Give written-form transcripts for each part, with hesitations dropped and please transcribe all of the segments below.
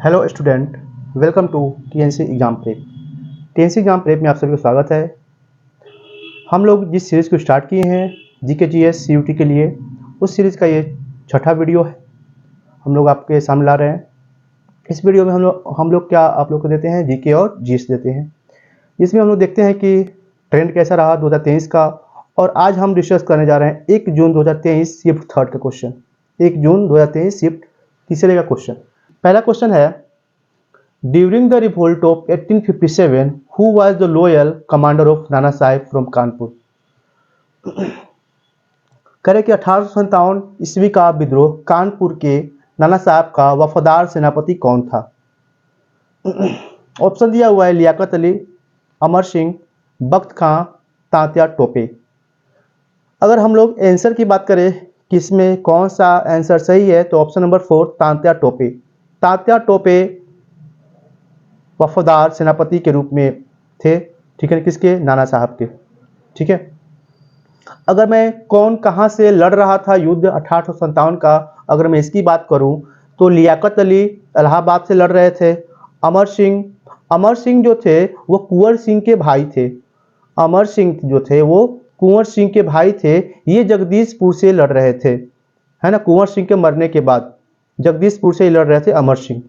Hello student, welcome to TNC exam prep. TNC exam prep में आप सभी का स्वागत है। हम लोग जिस सीरीज़ को स्टार्ट किए हैं जीके जीएस सीयूटी के लिए, उस सीरीज़ का ये छठा वीडियो है हम लोग आपके सामने ला रहे हैं। इस वीडियो में हम लोग क्या आप लोग को देते हैं, जीके और जीएस देते हैं। इसमें हम लोग देखते हैं कि ट्रेंड कैसा रहा 2023 का, और आज हम डिस्कस करने जा रहे हैं 1 जून 2023 शिफ्ट थर्ड का क्वेश्चन। 1 जून 2023 शिफ्ट तीसरे का क्वेश्चन। पहला क्वेश्चन है, during the revolt of 1857 who was the loyal commander of Nana Saheb from Kanpur. करें कि 1857 ईस्वी का विद्रोह कानपुर के नाना साहब का वफादार सेनापति कौन था। ऑप्शन दिया हुआ है लियाकत अली, अमर सिंह, बख्त खां, तात्या टोपे। अगर हम लोग आंसर की बात करें कि इसमें कौन सा आंसर सही है, तो ऑप्शन नंबर 4 तात्या टोपे। तात्या टोपे वफादार सेनापति के रूप में थे, ठीक है, किसके, नाना साहब के। ठीक है, अगर मैं कौन कहां से लड़ रहा था युद्ध 1857 का, अगर मैं इसकी बात करूं तो लियाकत अली इलाहाबाद से लड़ रहे थे। अमर सिंह जो थे वो कुंवर सिंह के भाई थे। अमर सिंह जो थे वो कुंवर सिंह के भाई थे। ये जगदीशपुर से लड़ रहे थे, है ना। कुंवर सिंह के मरने के बाद जगदीशपुर से लड़ रहे थे अमर सिंह।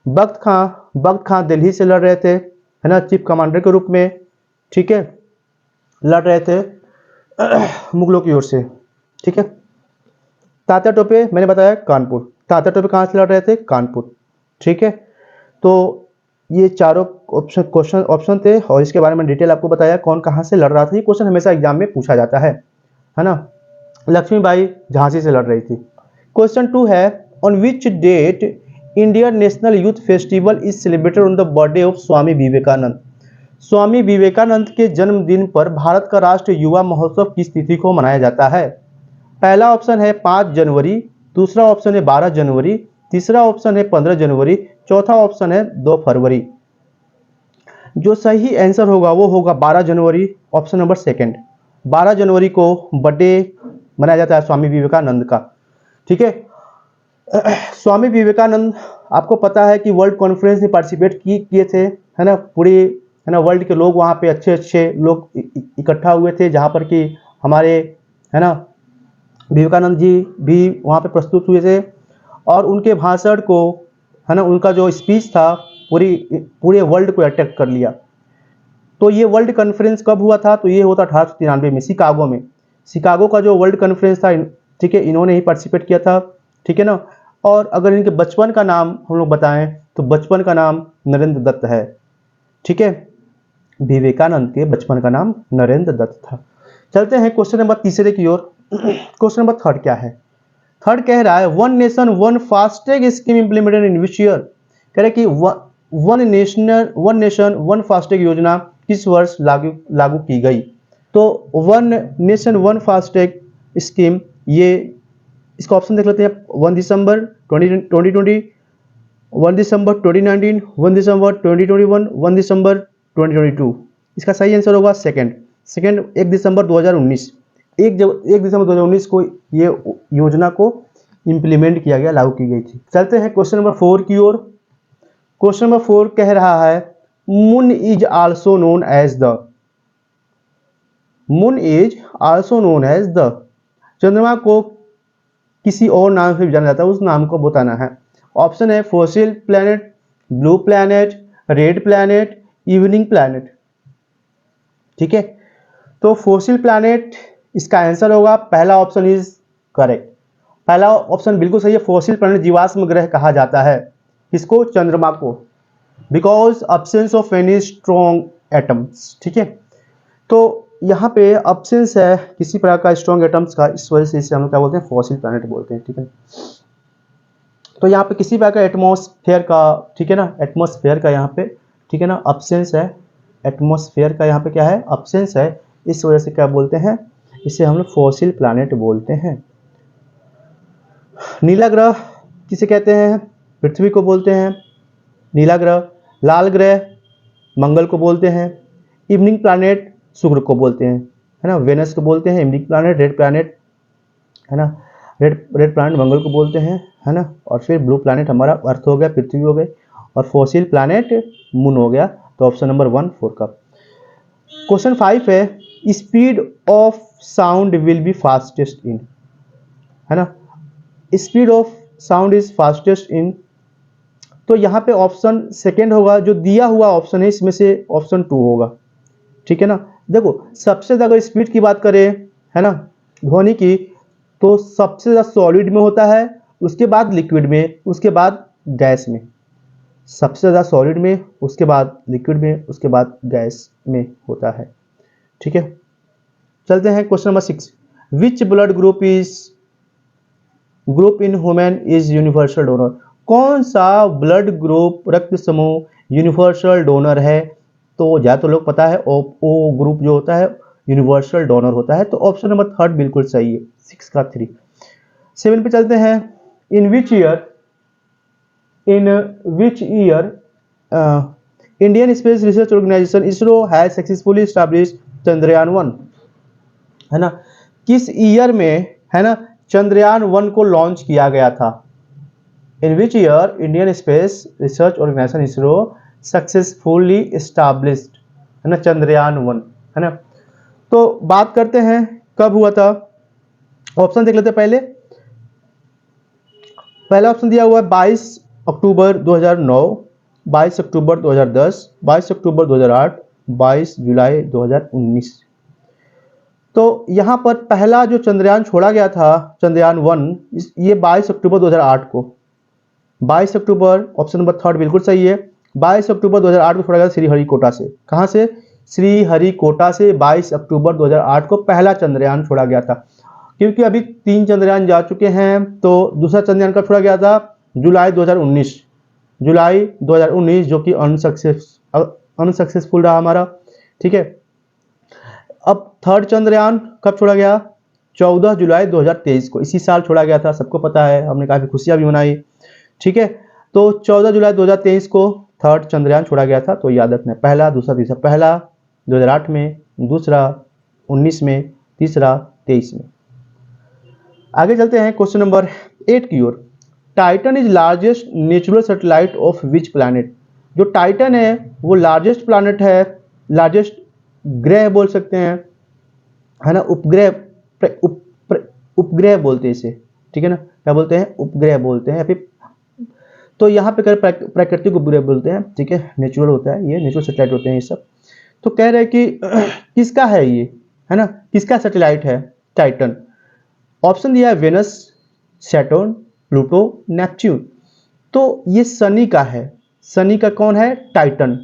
बख्त खां दिल्ली से लड़ रहे थे, है ना, चीफ कमांडर के रूप में, ठीक है, लड़ रहे थे मुगलों की ओर से। ठीक है, तात्या टोपे मैंने बताया कानपुर। तात्या टोपे कहाँ से लड़ रहे थे, कानपुर। ठीक है, तो ये चारों ऑप्शन थे, और इसके बारे में डिटेल आपको बताया कौन कहाँ से लड़ रहा था। ये क्वेश्चन हमेशा एग्जाम में पूछा जाता है ना। लक्ष्मीबाई झांसी से लड़ रही थी। क्वेश्चन 2 है, on which date Indian national youth festival is celebrated on the birthday of Swami Vivekananda. Swami Vivekananda के जन्मदिन पर भारत का राष्ट्रीय युवा महोत्सव किस तिथि को मनाया जाता है। पहला ऑप्शन है 5 जनवरी, दूसरा ऑप्शन है 12 जनवरी, तीसरा ऑप्शन है 15 जनवरी, चौथा ऑप्शन है 2 फरवरी। जो सही आंसर होगा वो होगा 12 जनवरी, ऑप्शन नंबर सेकंड। 12 जनवरी को बर्थडे मनाया जाता है स्वामी विवेकानंद का। ठीक है, स्वामी विवेकानंद आपको पता है कि वर्ल्ड कॉन्फ्रेंस में पार्टिसिपेट किए थे, है ना। पूरे, है ना, वर्ल्ड के लोग वहाँ पे अच्छे लोग इकट्ठा हुए थे, जहाँ पर कि हमारे, है ना, विवेकानंद जी भी वहाँ पे प्रस्तुत हुए थे। और उनके भाषण को, है ना, उनका जो स्पीच था पूरे वर्ल्ड को अट्रैक्ट कर लिया। तो ये वर्ल्ड कॉन्फ्रेंस कब हुआ था, तो ये हुआ था 1893 में शिकागो में। शिकागो का जो वर्ल्ड कॉन्फ्रेंस था, ठीक है, इन्होंने ही पार्टिसिपेट किया था। ठीक है ना। और अगर इनके बचपन का नाम हम लोग बताएं तो बचपन का नाम नरेंद्र दत्त है। ठीक है, विवेकानंद के बचपन का नाम नरेंद्र दत्त था। चलते हैं क्वेश्चन नंबर तीसरे की ओर। क्वेश्चन नंबर थर्ड क्या है। थर्ड कह रहा है, one nation one FASTag scheme implemented in which year. कह रहे कि वन नेशन वन फास्टैग योजना किस वर्ष लागू की गई। तो one nation one FASTag scheme, ये इसका ऑप्शन देख लेते हैं। 1 दिसंबर 2020, 1 दिसंबर 2019, 1 दिसंबर 2021, 1 दिसंबर 2022। इसका सही आंसर होगा सेकंड 1 दिसंबर 2019। 1 दिसंबर 2019 को ये योजना को इम्प्लीमेंट किया गया, लागू की गई थी। चलते हैं क्वेश्चन नंबर 4 की ओर। क्वेश्चन नंबर 4 कह रहा है, moon is also known as the. Moon is also known as the. चंद्रमा को किसी और नाम से भी जाना जाता है, उस नाम को बताना है। ऑप्शन है fossil planet, blue planet, red planet, evening planet. ठीक है, तो फोसिल प्लैनेट इसका आंसर होगा। पहला ऑप्शन इज करेक्ट, पहला ऑप्शन बिल्कुल सही है। फोसिल प्लैनेट जीवाश्म ग्रह कहा जाता है किसको, चंद्रमा को, because absence of any strong atoms. ठीक है, तो यहाँ पे अब्सेंस है किसी प्रकार का स्ट्रॉन्ग एटम्स का, इस वजह से इसे हम लोग क्या बोलते हैं, फॉसिल प्लैनेट बोलते हैं। ठीक है, तो यहाँ पे किसी प्रकार का एटमॉस्फेयर का, ठीक है ना, एटमॉस्फेयर का यहाँ पे, ठीक है ना, अब्सेंस है। एटमॉस्फेयर का यहाँ पे क्या है, अब्सेंस है। इस वजह से क्या बोलते हैं, इसे हम लोग फॉसिल प्लैनेट बोलते हैं। नीला ग्रह किसे कहते हैं, पृथ्वी को बोलते हैं नीला ग्रह। लाल ग्रह मंगल को बोलते हैं। इवनिंग प्लैनेट शुक्र को बोलते हैं, है ना, वेनस को बोलते हैं इवनिंग प्लैनेट। रेड प्लैनेट, है ना, रेड प्लैनेट मंगल को बोलते हैं, है ना। और फिर ब्लू प्लैनेट हमारा अर्थ हो गया, पृथ्वी हो गई। और फॉसिल प्लैनेट मून हो गया। तो ऑप्शन नंबर 1 4 का। क्वेश्चन 5 है, speed of sound will be fastest in, है ना, speed of sound is fastest in. तो यहाँ पे ऑप्शन सेकेंड होगा, जो दिया हुआ ऑप्शन है इसमें से ऑप्शन 2 होगा, ठीक है ना। देखो सबसे ज़्यादा स्पीड की बात करें, है ना, ध्वनि की, तो सबसे ज़्यादा सॉलिड में होता है, उसके बाद लिक्विड में, उसके बाद गैस में। सबसे ज़्यादा सॉलिड में, उसके बाद लिक्विड में, उसके बाद गैस में होता है, ठीक है। चलते हैं question number 6। Which blood group in human is universal donor. कौन सा ब्लड ग्रुप, रक्त समूह यूनिवर्सल डोनर है। तो ज़्यादातर लोग पता है ओ ग्रुप जो होता है यूनिवर्सल डोनर होता है। तो ऑप्शन नंबर 3 बिल्कुल सही है, 6 का 3। 7 पे चलते हैं। In which year Indian space research organisation ISRO has successfully established Chandrayaan 1, है ना, किस ईयर में, है ना, चंद्रयान 1 को लॉन्च किया गया था। In which year Indian space research organisation ISRO successfully established, है ना, चंद्रयान 1, है ना। तो बात करते हैं कब हुआ था। ऑप्शन देख लेते हैं पहले। पहला ऑप्शन दिया हुआ है 22 अक्टूबर 2009, 22 अक्टूबर 2010, 22 अक्टूबर 2008, 22 जुलाई 2019। तो यहाँ पर पहला जो चंद्रयान छोड़ा गया था, चंद्रयान 1, ये 22 अक्टूबर 2008 को, 22 अक्टूबर, ऑप्शन नंबर 3 बिल्कुल सही है। 22 अक्टूबर 2008 को छोड़ा गया श्रीहरिकोटा से। कहाँ से? श्रीहरिकोटा से 22 अक्टूबर 2008 को पहला चंद्रयान छोड़ा गया था। क्योंकि अभी 3 चंद्रयान जा चुके हैं, तो दूसरा चंद्रयान कब छोड़ा गया था? जुलाई 2019, जुलाई 2019, जो कि अनसक्सेसफुल रहा हमारा, ठीक है। अब थर्ड चंद्रयान कब छोड़ा गया? 14 जुलाई 2023 को, इसी साल छोड़ा गया था, सबको पता है, हमने काफ़ी खुशियां भी मनाई, ठीक है। तो 14 जुलाई 2023 को थर्ड चंद्रयान छोड़ा गया था। तो याद रखना, पहला, दूसरा, तीसरा। पहला 2008 में, दूसरा 19 में, तीसरा 23 में। आगे चलते हैं क्वेश्चन नंबर 8 की ओर। Titan is largest natural satellite of which planet. जो टाइटन है वो लार्जेस्ट प्लैनेट है, लार्जेस्ट ग्रह बोल सकते हैं, है ना, उपग्रह बोलते हैं इसे, ठीक है ना, क्या बोलते हैं? उपग्रह बोलते हैं, या फिर तो यहाँ पे प्राकृतिक उपग्रह बोलते हैं, ठीक है। नेचुरल होता है, ये नेचुरल सैटेलाइट होते हैं ये सब। तो कह रहे हैं कि किसका है ये, है ना, किसका सैटेलाइट है टाइटन। ऑप्शन दिया है वेनस, सैटर्न, प्लूटो, नेपच्यून। तो ये शनि का है। शनि का कौन है? टाइटन,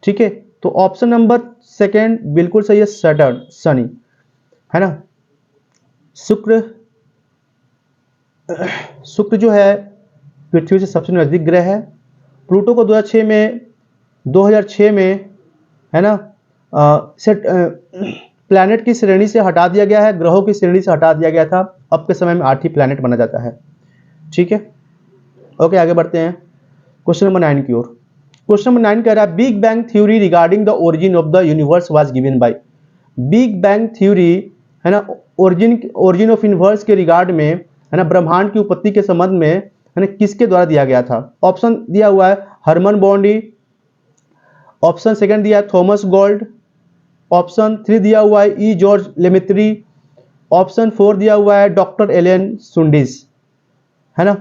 ठीक है। तो ऑप्शन नंबर 2 बिल्कुल सही है, सैटर्न, शनि, है ना। शुक्र जो है पृथ्वी से सबसे नजदीक ग्रह है। प्लूटो को 2006 में, है ना, प्लैनेट की श्रेणी से हटा दिया गया है, ग्रहों की श्रेणी से हटा दिया गया था। अब के समय में 8 ही प्लैनेट माना जाता है, ठीक है। ओके, आगे बढ़ते हैं क्वेश्चन नंबर 9 की ओर। क्वेश्चन नंबर 9 कह रहा है, big bang theory regarding the origin of the universe was given by. Big bang theory, है ना, ओरिजिन ऑफ यूनिवर्स के रिगार्ड में, है ना, ब्रह्मांड की उत्पत्ति के संबंध में, है ना, किसके द्वारा दिया गया था। ऑप्शन दिया हुआ है हरमन बॉन्डी, ऑप्शन सेकंड दिया है थॉमस गोल्ड, ऑप्शन 3 दिया हुआ है ई जॉर्ज लेमेत्री, ऑप्शन 4 दिया हुआ है डॉक्टर एलन सुंडिस, है ना।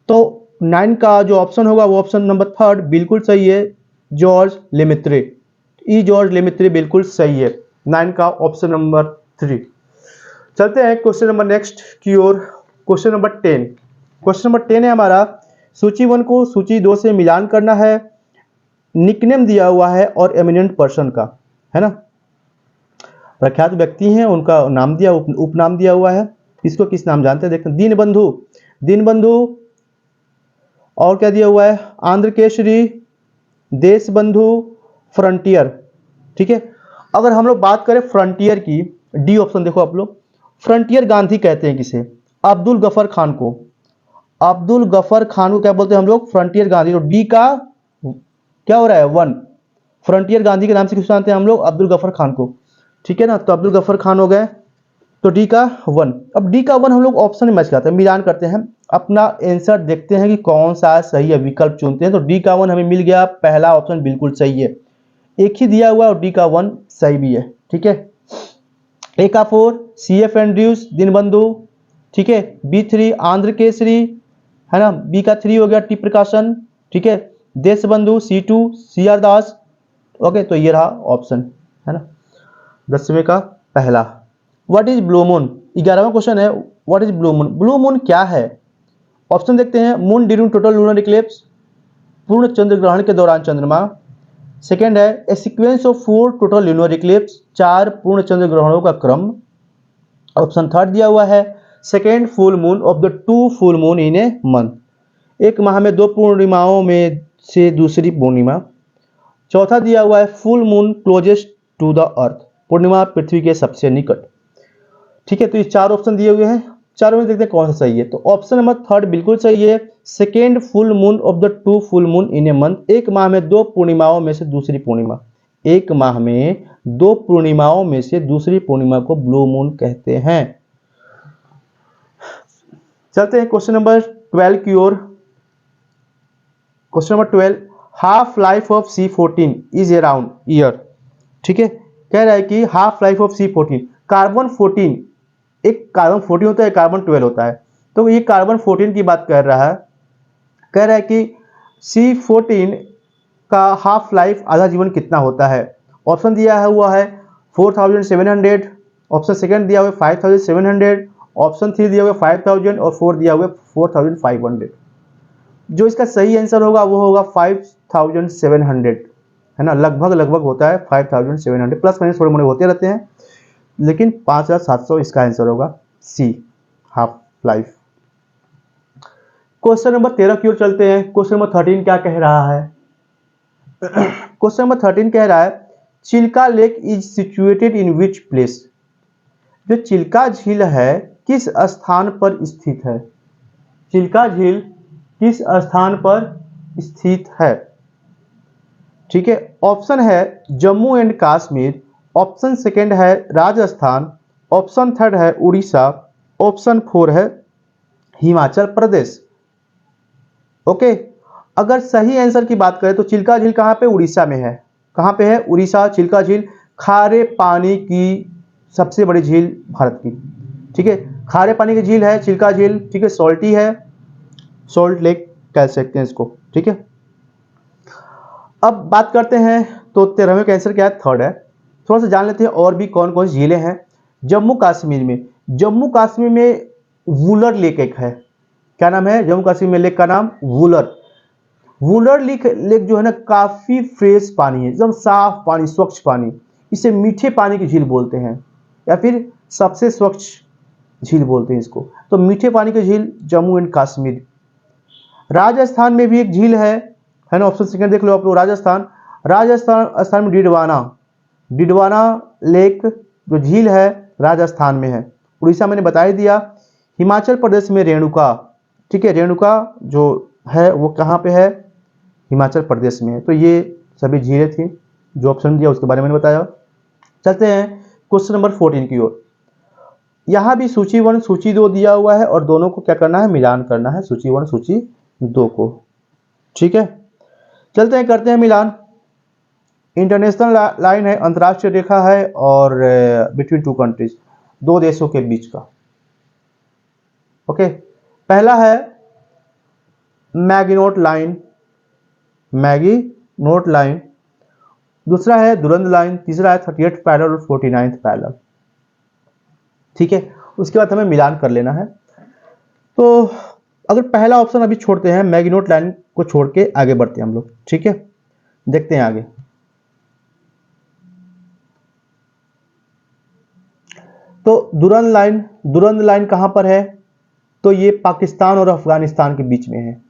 तो 9 का जो ऑप्शन होगा वो ऑप्शन नंबर 3 बिल्कुल सही है, जॉर्ज लेमेत्री, ई जॉर्ज लेमेत्री बिल्कुल सही है, 9 का ऑप्शन नंबर 3। चलते हैं क्वेश्चन नंबर नेक्स्ट की ओर। Question number 10। क्वेश्चन नंबर 10 है हमारा, सूची 1 को सूची 2 से मिलान करना है। निकनेम दिया हुआ है और एमिनेंट पर्सन का, है ना, प्रख्यात व्यक्ति हैं, उनका नाम दिया, उपनाम दिया हुआ है। इसको किस नाम जानते हैं, देखते हैं। दीनबंधु, और क्या दिया हुआ है? आंध्र केसरी, देशबंधु, फ्रंटियर, ठीक है। अगर हम लोग बात करें फ्रंटियर की, डी ऑप्शन देखो आप लोग, फ्रंटियर गांधी कहते हैं किसे? अब्दुल गफर खान को। अब्दुल गफर खान को क्या बोलते हैं हम लोग? फ्रंटियर गांधी। तो डी का क्या हो रहा है? 1। फ्रंटियर गांधी के नाम से किस जानते हैं हम लोग? अब्दुल गफर खान को, ठीक है ना। तो अब्दुल गफर खान हो गए, तो डी का 1। अब डी का 1 हम लोग ऑप्शन में मैच करते हैं, मिलान करते हैं। अपना आंसर देखते हैं कि कौन सा सही है, विकल्प चुनते हैं। तो डी का 1 हमें मिल गया, पहला ऑप्शन बिल्कुल सही है, एक ही दिया हुआ और डी का 1 सही भी है। ठीक है, ए का 4 CF एंड्रयूज दीनबंधु, ठीक है, B3 आंध्र केसरी, है ना, बी का 3 हो गया टी प्रकाशन, ठीक है, देशबंधु C2 CR दास। ओके, तो ये रहा ऑप्शन, है ना, 10वें का पहला। व्हाट इज ब्लू मून, 11वां क्वेश्चन है, what is blue moon, blue moon क्या है। ऑप्शन देखते हैं, moon during total lunar eclipse, पूर्ण चंद्र ग्रहण के दौरान चंद्रमा। सेकेंड है a sequence of 4 total lunar eclipse, 4 पूर्ण चंद्र ग्रहणों का क्रम। ऑप्शन थर्ड दिया हुआ है, second full moon of the 2 full moon in a month, एक माह में 2 पूर्णिमाओं में से दूसरी पूर्णिमा। चौथा दिया हुआ है full moon closest to the earth, पूर्णिमा पृथ्वी के सबसे निकट। ठीक है, तो ये 4 ऑप्शन दिए हुए हैं, चारों में देखते हैं कौन सा सही है। तो ऑप्शन नंबर थर्ड बिल्कुल सही है, second full moon of the 2 full moon in a month, एक माह में 2 पूर्णिमाओं में से दूसरी पूर्णिमा, एक माह में 2 पूर्णिमाओं में से दूसरी पूर्णिमा को ब्लू मून कहते हैं। चलते हैं क्वेश्चन नंबर 12 की ओर। Question number 12, half life of C14 is around year. ठीक है, कह रहा है कि half life of C14, carbon 14, एक कार्बन 14 होता है, कार्बन 12 होता है, तो ये कार्बन 14 की बात कर रहा है। कह रहा है कि C14 का हाफ लाइफ आधा जीवन कितना होता है। ऑप्शन दिया है हुआ है 4700, ऑप्शन सेकंड दिया हुआ है 5700, ऑप्शन 3 दिया हुआ है 5000 और 4 दिया हुआ है 4500। जो इसका सही आंसर होगा वो होगा 5700, है ना, लगभग लगभग होता है 5700, प्लस माइनस थोड़े मोड़े होते रहते हैं, लेकिन 5700 इसका आंसर होगा सी, हाफ लाइफ। क्वेश्चन नंबर 13 की ओर चलते हैं। क्वेश्चन नंबर 13 क्या कह रहा है। क्वेश्चन नंबर 13 कह रहा है, Chilka lake is situated in which place. जो चिल्का झील है किस स्थान पर स्थित है, चिल्का झील किस स्थान पर स्थित है। ठीक है, ऑप्शन है Jammu and Kashmir, option second है राजस्थान, ऑप्शन थर्ड है उड़ीसा, ऑप्शन 4 है हिमाचल प्रदेश। ओके, अगर सही आंसर की बात करें तो चिल्का झील कहाँ पे, उड़ीसा में है। कहाँ पे है, उड़ीसा। चिल्का झील खारे पानी की सबसे बड़ी झील भारत की। ठीक है, खारे पानी की झील है चिल्का झील। ठीक है, सॉल्टी है, सॉल्ट लेक कह सकते हैं इसको। ठीक है, अब बात करते हैं, तो 13वें का आंसर क्या है, थर्ड है। थोड़ा सा जान लेते हैं और भी कौन कौन सी झीलें हैं। जम्मू कश्मीर में, जम्मू कश्मीर में वुलर लेक एक है। क्या नाम है जम्मू कश्मीर में लेक का नाम, वुलर। वुलर लेक जो है ना, काफी फ्रेश पानी है, एकदम साफ पानी, स्वच्छ पानी, इसे मीठे पानी की झील बोलते हैं, या फिर सबसे स्वच्छ झील बोलते हैं इसको। तो मीठे पानी की झील जम्मू एंड कश्मीर। राजस्थान में भी एक झील है ना, ऑप्शन सेकंड देख लो आप लोग, राजस्थान। राजस्थान में डिडवाना लेक जो झील है राजस्थान में है। उड़ीसा मैंने बता ही दिया। हिमाचल प्रदेश में रेणुका। ठीक है, रेणुका जो है वो कहाँ पे है, हिमाचल प्रदेश में है। तो ये सभी झीलें थी, जो ऑप्शन दिया उसके बारे में बताया। चलते हैं क्वेश्चन नंबर 14 की ओर। यहाँ भी सूची 1 सूची 2 दिया हुआ है और दोनों को क्या करना है, मिलान करना है, सूची 1 सूची 2 को। ठीक है, चलते हैं करते हैं मिलान। इंटरनेशनल लाइन है, अंतर्राष्ट्रीय रेखा है, और बिटवीन 2 कंट्रीज, 2 देशों के बीच का। ओके, पहला है मैगिनोट लाइन, मैगिनोट लाइन। दूसरा है दुरंत लाइन, तीसरा है 38th पैरेलल और 49th पैरेलल। ठीक है, उसके बाद हमें मिलान कर लेना है। तो अगर पहला ऑप्शन अभी छोड़ते हैं, मैगिनोट लाइन को छोड़ के आगे बढ़ते हैं हम लोग। ठीक है, देखते हैं आगे। तो दुरंत लाइन कहां पर है, तो ये पाकिस्तान और अफगानिस्तान के बीच में है।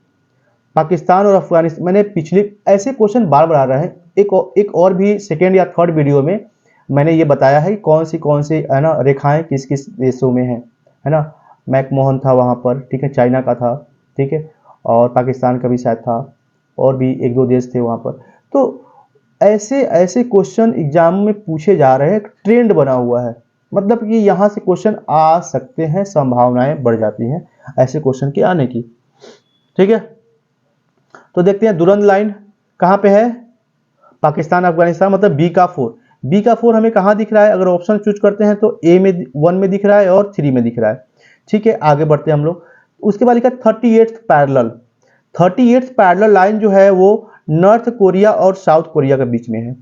पाकिस्तान और अफगानिस्तान, मैंने पिछले ऐसे क्वेश्चन बार बार आ रहे हैं, एक और भी सेकेंड या थर्ड वीडियो में मैंने ये बताया है कि कौन सी है ना रेखाएं किस किस देशों में है ना। मैकमोहन था वहाँ पर, ठीक है, चाइना का था, ठीक है, और पाकिस्तान का भी शायद था, और भी 1-2 देश थे वहाँ पर। तो ऐसे क्वेश्चन एग्जाम में पूछे जा रहे हैं, ट्रेंड बना हुआ है, मतलब कि यहाँ से क्वेश्चन आ सकते हैं, संभावनाएं बढ़ जाती हैं ऐसे क्वेश्चन के आने की। ठीक है, तो देखते हैं दुरंत लाइन कहाँ पे है, पाकिस्तान अफगानिस्तान, मतलब बी का 4। बी का 4 हमें कहाँ दिख रहा है, अगर ऑप्शन चूज करते हैं तो ए में 1 में दिख रहा है और 3 में दिख रहा है। ठीक है, आगे बढ़ते हैं हम लोग। उसके बाद लिखा 38th parallel. 38th parallel line जो है वो नॉर्थ कोरिया और साउथ कोरिया के बीच में है।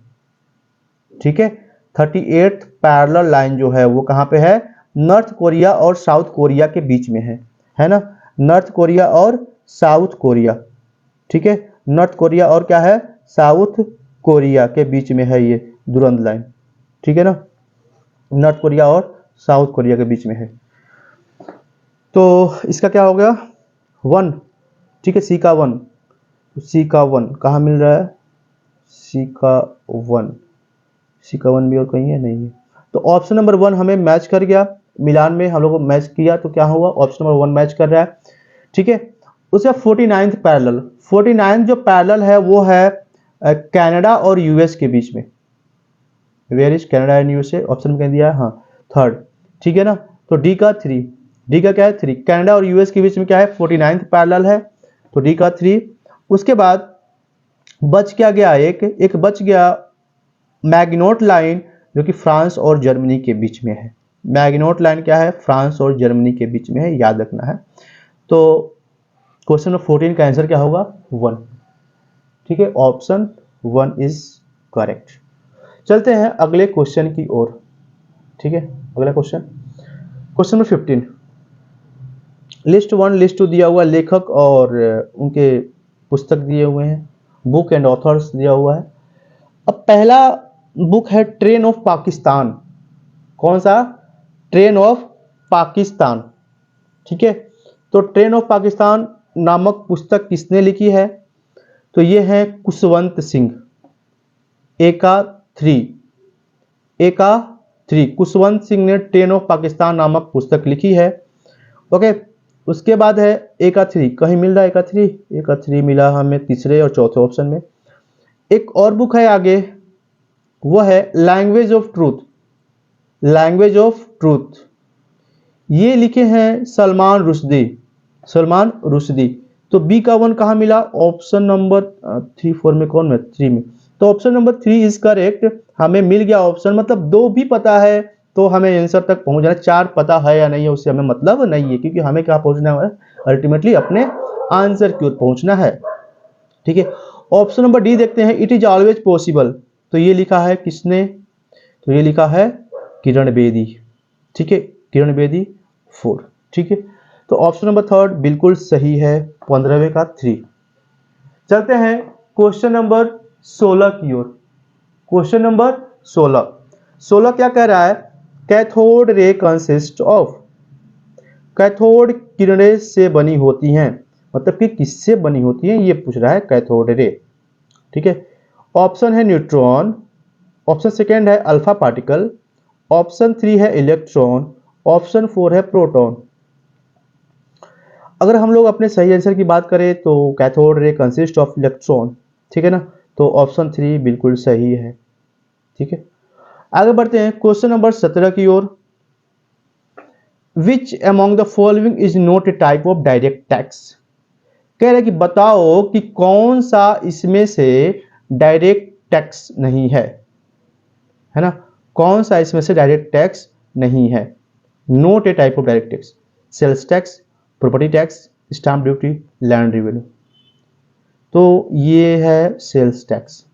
ठीक है, 38th पैरेलल लाइन जो है वो कहाँ पे है, नॉर्थ कोरिया और साउथ कोरिया के बीच में है ना, नॉर्थ कोरिया और साउथ कोरिया। ठीक है, नॉर्थ कोरिया और क्या है, साउथ कोरिया के बीच में है ये दुरंत लाइन। ठीक है ना, नॉर्थ कोरिया और साउथ कोरिया के बीच में है। तो इसका क्या हो गया 1। ठीक है, सी का 1, सी का 1 कहाँ मिल रहा है, सी का 1, सी का 1 भी और कहीं है, नहीं है। तो ऑप्शन नंबर 1 हमें मैच कर गया, मिलान में हम लोग को मैच किया तो क्या हुआ, ऑप्शन नंबर 1 मैच कर रहा है। ठीक है, उसका 49th पैरेलल, 49th जो पैरेलल है वो है कनाडा और यूएस के बीच में। Where is Canada and USA, option में कह दिया है हाँ 3rd। ठीक है ना, तो डी का 3, डी का क्या है 3, कनाडा और यूएस के बीच में क्या है 49th पैरेलल है, तो डी का 3। उसके बाद बच क्या गया, एक बच गया मैग्नोट लाइन जो कि फ्रांस और जर्मनी के बीच में है। मैग्नोट लाइन क्या है, फ्रांस और जर्मनी के बीच में है, याद रखना है। तो क्वेश्चन नंबर 14 का आंसर क्या होगा 1। ठीक है, ऑप्शन 1 इज करेक्ट। चलते हैं अगले क्वेश्चन की ओर। ठीक है, अगला question, question number 15, list 1 list 2 दिया हुआ, लेखक और उनके पुस्तक दिए हुए हैं, बुक एंड ऑथर्स दिया हुआ है। अब पहला बुक है ट्रेन ऑफ पाकिस्तान। कौन सा, ट्रेन ऑफ पाकिस्तान। ठीक है, तो ट्रेन ऑफ पाकिस्तान नामक पुस्तक किसने लिखी है, तो ये है कुशवंत सिंह। एका 3 कुशवंत सिंह ने ट्रेन ऑफ पाकिस्तान नामक पुस्तक लिखी है। ओके, उसके बाद है एका 3, कहीं मिल रहा है एका 3 मिला हमें तीसरे और चौथे ऑप्शन में। एक और बुक है आगे, वो है language of truth, language of truth, ये लिखे हैं सलमान रुश्दी। तो बी का 1 कहाँ मिला, ऑप्शन नंबर 3 4 में, कौन में 3 में, तो ऑप्शन नंबर 3 इज करेक्ट। हमें मिल गया ऑप्शन, मतलब 2 भी पता है तो हमें आंसर तक पहुंच जाना, 4 पता है या नहीं है उससे हमें मतलब नहीं है, क्योंकि हमें क्या पहुंचना है, अल्टीमेटली अपने आंसर की ओर पहुंचना है। ठीक है, ऑप्शन नंबर डी देखते हैं, इट इज ऑलवेज पॉसिबल, तो ये लिखा है किसने, तो ये लिखा है किरण बेदी। ठीक है, किरण बेदी 4। ठीक है, तो ऑप्शन नंबर 3 बिल्कुल सही है, 15वें का 3। चलते हैं क्वेश्चन नंबर 16 की ओर। क्वेश्चन नंबर 16 क्या कह रहा है, cathode ray consist of, cathode किरणें से बनी होती हैं, मतलब कि किससे बनी होती हैं ये पूछ रहा है, कैथोड रे। ठीक है, ऑप्शन है न्यूट्रॉन, ऑप्शन सेकेंड है अल्फा पार्टिकल, ऑप्शन 3 है इलेक्ट्रॉन, ऑप्शन 4 है प्रोटॉन। अगर हम लोग अपने सही आंसर की बात करें तो cathode ray consist of electron. ठीक है ना, तो ऑप्शन 3 बिल्कुल सही है। ठीक है, आगे बढ़ते हैं क्वेश्चन नंबर 17 की ओर। Which among the following is not a type of direct tax, कह रहे कि बताओ कि कौन सा इसमें से डायरेक्ट टैक्स नहीं है ना, कौन सा इसमें से डायरेक्ट टैक्स नहीं है। Note a type of direct tax, sales tax, property tax, stamp duty, land revenue. तो ये है सेल्स टैक्स।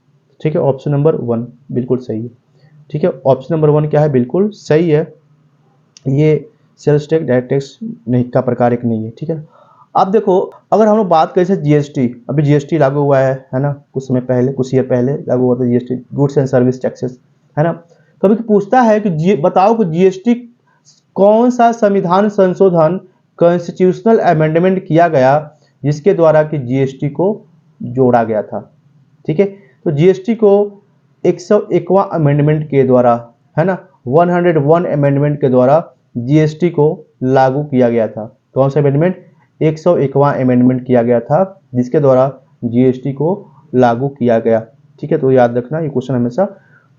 ठीक है, ऑप्शन नंबर 1 बिल्कुल सही है। ठीक है, ऑप्शन नंबर 1 क्या है, बिल्कुल सही है, ये सेल्स टैक्स डायरेक्ट टैक्स नहीं का प्रकार एक नहीं है। ठीक है, अब देखो अगर हम लोग बात करें जैसे जीएसटी, अभी जीएसटी लागू हुआ है ना, कुछ समय पहले, कुछ ईयर पहले लागू हुआ था GST, goods and service taxes, है ना। तो अभी पूछता है कि बताओ कि जीएसटी कौन सा संविधान संशोधन, कॉन्स्टिट्यूशनल अमेंडमेंट किया गया जिसके द्वारा कि जीएसटी को जोड़ा गया था। ठीक है, तो जीएसटी को 101वां अमेंडमेंट के द्वारा, है ना, 101 अमेंडमेंट के द्वारा जीएसटी को लागू किया गया था। कौन सा अमेंडमेंट, 101वां अमेंडमेंट किया गया था जिसके द्वारा जीएसटी को लागू किया गया। ठीक है, तो याद रखना, ये क्वेश्चन हमेशा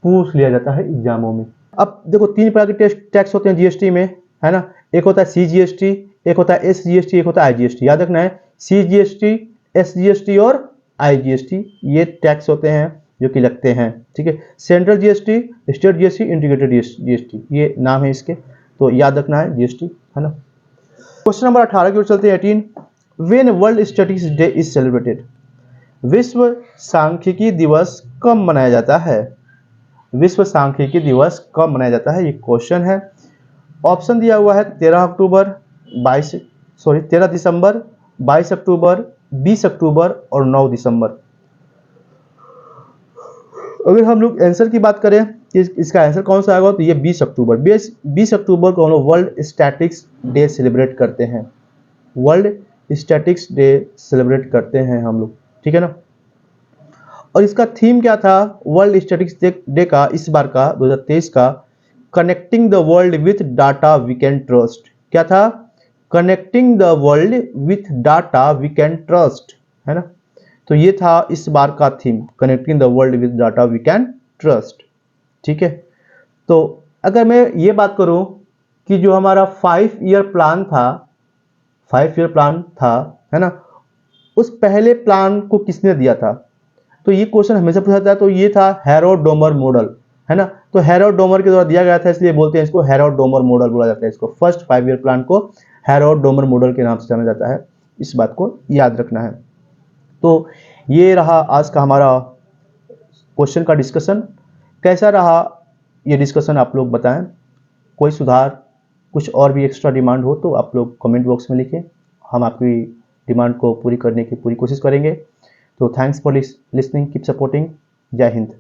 पूछ लिया जाता है एग्जामों में। अब देखो तीन प्रकार के टैक्स होते हैं जीएसटी में, है ना। एक होता है सीजीएसटी, एक होता है एसजीएसटी, एक होता है आईजीएसटी। याद रखना है, सीजीएसटी, एसजीएसटी और आईजीएसटी ये टैक्स होते हैं जो कि लगते हैं, ठीक है। Central GST, state GST, integrated GST, ये नाम है इसके, तो याद रखना है जीएसटी, है ना। क्वेश्चन नंबर 18 की ओर चलते हैं। 18, when world statistics day is celebrated? विश्व सांख्यिकी दिवस कब मनाया जाता है? विश्व सांख्यिकी दिवस कब मनाया जाता है, ये क्वेश्चन है। ऑप्शन दिया हुआ है 13 अक्टूबर, 13 दिसंबर, 22 अक्टूबर, 20 अक्टूबर और 9 दिसंबर। अगर हम लोग आंसर की बात करें कि इसका आंसर कौन सा आएगा, तो ये 20 अक्टूबर। 20 अक्टूबर को हम लोग वर्ल्ड स्टैटिक्स डे सेलिब्रेट करते हैं। वर्ल्ड स्टैटिक्स डे सेलिब्रेट करते हैं हम लोग, ठीक है ना। और इसका थीम क्या था वर्ल्ड स्टैटिक्स डे का इस बार का 2023 का? Connecting the world with data we can trust. क्या था? Connecting the world with data we can trust, है ना। तो ये था इस बार का theme, connecting the world with data we can trust, ठीक है। तो अगर मैं ये बात करूं कि जो हमारा 5 ईयर प्लान था, 5 ईयर प्लान था, है ना, उस पहले प्लान को किसने दिया था? तो ये क्वेश्चन हमेशा पूछा जाता है। तो ये था हैरोल्ड डोमर मॉडल, है ना। तो हैरोल्ड डोमर के द्वारा दिया गया था, इसलिए बोलते हैं इसको हैरोल्ड डोमर मॉडल बोला जाता है। इसको फर्स्ट 5 ईयर प्लान को हैरोल्ड डोमर मॉडल के नाम से जाना जाता है, इस बात को याद रखना है। तो ये रहा आज का हमारा क्वेश्चन का डिस्कशन। कैसा रहा ये डिस्कशन आप लोग बताएं। कोई सुधार, कुछ और भी एक्स्ट्रा डिमांड हो तो आप लोग कमेंट बॉक्स में लिखें, हम आपकी डिमांड को पूरी करने की पूरी कोशिश करेंगे। तो thanks for listening, keep supporting. जय हिंद।